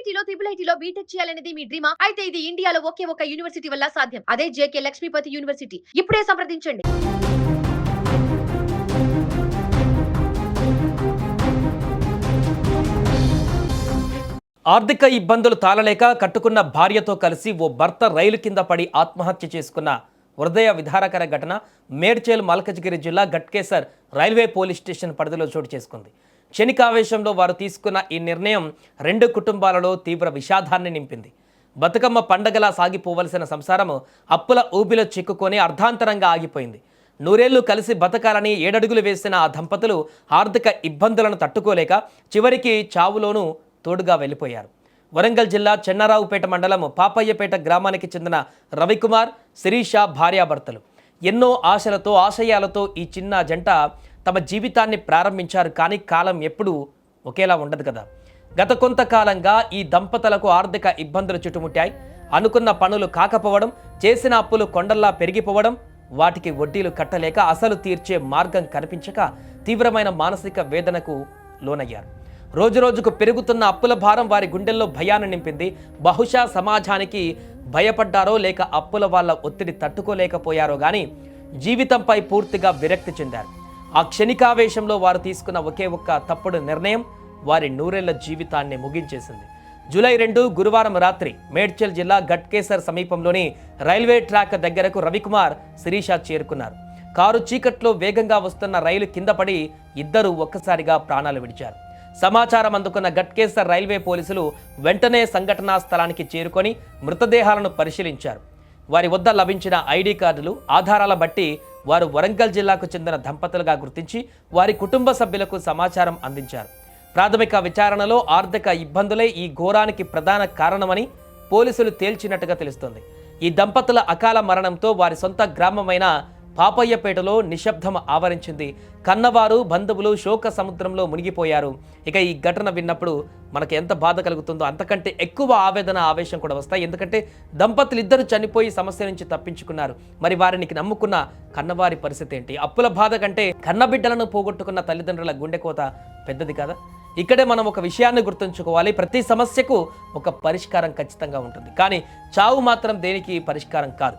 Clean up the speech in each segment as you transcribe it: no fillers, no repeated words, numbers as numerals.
ఐఐటీలో IIITలో BTech చేయాలనేది మీ డ్రీమా? అయితే ఇది ఇండియాలో ఒకే ఒక యూనివర్సిటీ వల్ల సాధ్యం. అదే జేకే లక్ష్మీపతి యూనివర్సిటీ. ఇప్పుడే సంప్రదించండి. ఆర్థిక ఇబ్బందులు తాళలేక కట్టుకున్న భార్యతో కలిసి ఓ భర్త రైలు కింద పడి ఆత్మహత్య చేసుకున్న హృదయ విదారకర ఘటన మేడ్చల్ మల్కజ్గిరి జిల్లా గట్కేసర్ రైల్వే పోలీస్ స్టేషన్ పరిధిలో చోటు చేసుకుంది. క్షణికావేశంలో వారు తీసుకున్న ఈ నిర్ణయం రెండు కుటుంబాలలో తీవ్ర విషాదాన్ని నింపింది. బతుకమ్మ పండగలా సాగిపోవలసిన సంసారం అప్పుల ఊబిలో చిక్కుకొని అర్ధాంతరంగా ఆగిపోయింది. నూరేళ్లు కలిసి బతకాలని 7 అడుగులు వేసిన ఆ దంపతులు ఆర్థిక ఇబ్బందులను తట్టుకోలేక చివరికి చావులోనూ తోడుగా వెళ్ళిపోయారు. వరంగల్ జిల్లా చెన్నారావుపేట మండలం పాపయ్యపేట గ్రామానికి చెందిన రవికుమార్, శిరీష భార్యాభర్తలు. ఎన్నో ఆశలతో ఆశయాలతో ఈ చిన్న జంట తమ జీవితాన్ని ప్రారంభించారు. కానీ కాలం ఎప్పుడూ ఒకేలా ఉండదు కదా. గత కొంతకాలంగా ఈ దంపతులకు ఆర్థిక ఇబ్బందులు చుట్టుముట్టాయి. అనుకున్న పనులు కాకపోవడం, చేసిన అప్పులు కొండల్లా పెరిగిపోవడం, వాటికి వడ్డీలు కట్టలేక అసలు తీర్చే మార్గం కనిపించక తీవ్రమైన మానసిక వేదనకు లోనయ్యారు. రోజురోజుకు పెరుగుతున్న అప్పుల భారం వారి గుండెల్లో భయాన్ని నింపింది. బహుశా సమాజానికి భయపడ్డారో లేక అప్పుల వాళ్ళ ఒత్తిడి తట్టుకోలేకపోయారో కానీ జీవితంపై పూర్తిగా విరక్తి చెందారు. ఆ క్షణికావేశంలో వారు తీసుకున్న ఒకే ఒక్క తప్పుడు నిర్ణయం వారి నూరేళ్ల జీవితాన్ని ముగించేసింది. జూలై 2 గురువారం రాత్రి మేడ్చల్ జిల్లా గట్కేసర్ సమీపంలోని రైల్వే ట్రాక్ దగ్గరకు రవికుమార్, శిరీష చేరుకున్నారు. కారు చీకట్లో వేగంగా వస్తున్న రైలు కింద పడి ఇద్దరు ఒక్కసారిగా ప్రాణాలు విడిచారు. సమాచారం అందుకున్న గట్కేసర్ రైల్వే పోలీసులు వెంటనే సంఘటనా స్థలానికి చేరుకొని మృతదేహాలను పరిశీలించారు. వారి వద్ద లభించిన ఐడి కార్డులు ఆధారాల బట్టి వారు వరంగల్ జిల్లాకు చెందిన దంపతులుగా గుర్తించి వారి కుటుంబ సభ్యులకు సమాచారం అందించారు. ప్రాథమిక విచారణలో ఆర్థిక ఇబ్బందులే ఈ ఘోరానికి ప్రధాన కారణమని పోలీసులు తేల్చినట్టుగా తెలుస్తోంది. ఈ దంపతుల అకాల మరణంతో వారి సొంత గ్రామమైన పాపయ్యపేటలో నిశ్శబ్దం ఆవరించింది. కన్నవారు, బంధువులు శోక సముద్రంలో మునిగిపోయారు. ఇక ఈ ఘటన విన్నప్పుడు మనకు ఎంత బాధ కలుగుతుందో అంతకంటే ఎక్కువ ఆవేదన, ఆవేశం కూడా వస్తాయి. ఎందుకంటే దంపతులు ఇద్దరు చనిపోయి సమస్య నుంచి తప్పించుకున్నారు. మరి వారిని నమ్ముకున్న కన్నవారి పరిస్థితి ఏంటి? అప్పుల బాధ కంటే కన్నబిడ్డలను పోగొట్టుకున్న తల్లిదండ్రుల గుండెకోత పెద్దది కదా. ఇక్కడే మనం ఒక విషయాన్ని గుర్తుంచుకోవాలి. ప్రతి సమస్యకు ఒక పరిష్కారం ఖచ్చితంగా ఉంటుంది, కానీ చావు మాత్రం దేనికి పరిష్కారం కాదు.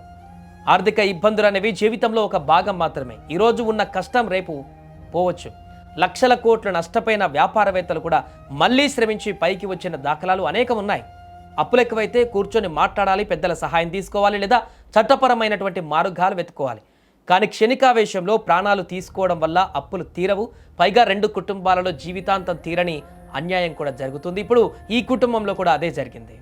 ఆర్థిక ఇబ్బందులు అనేవి జీవితంలో ఒక భాగం మాత్రమే. ఈరోజు ఉన్న కష్టం రేపు పోవచ్చు. లక్షల కోట్ల నష్టపోయిన వ్యాపారవేత్తలు కూడా మళ్ళీ శ్రమించి పైకి వచ్చిన దాఖలాలు అనేకం ఉన్నాయి. అప్పులు ఎక్కువైతే కూర్చొని మాట్లాడాలి, పెద్దల సహాయం తీసుకోవాలి, లేదా చట్టపరమైనటువంటి మార్గాలు వెతుక్కోవాలి. కానీ క్షణికావేశంలో ప్రాణాలు తీసుకోవడం వల్ల అప్పులు తీరవు. పైగా రెండు కుటుంబాలలో జీవితాంతం తీరని అన్యాయం కూడా జరుగుతుంది. ఇప్పుడు ఈ కుటుంబంలో కూడా అదే జరిగింది.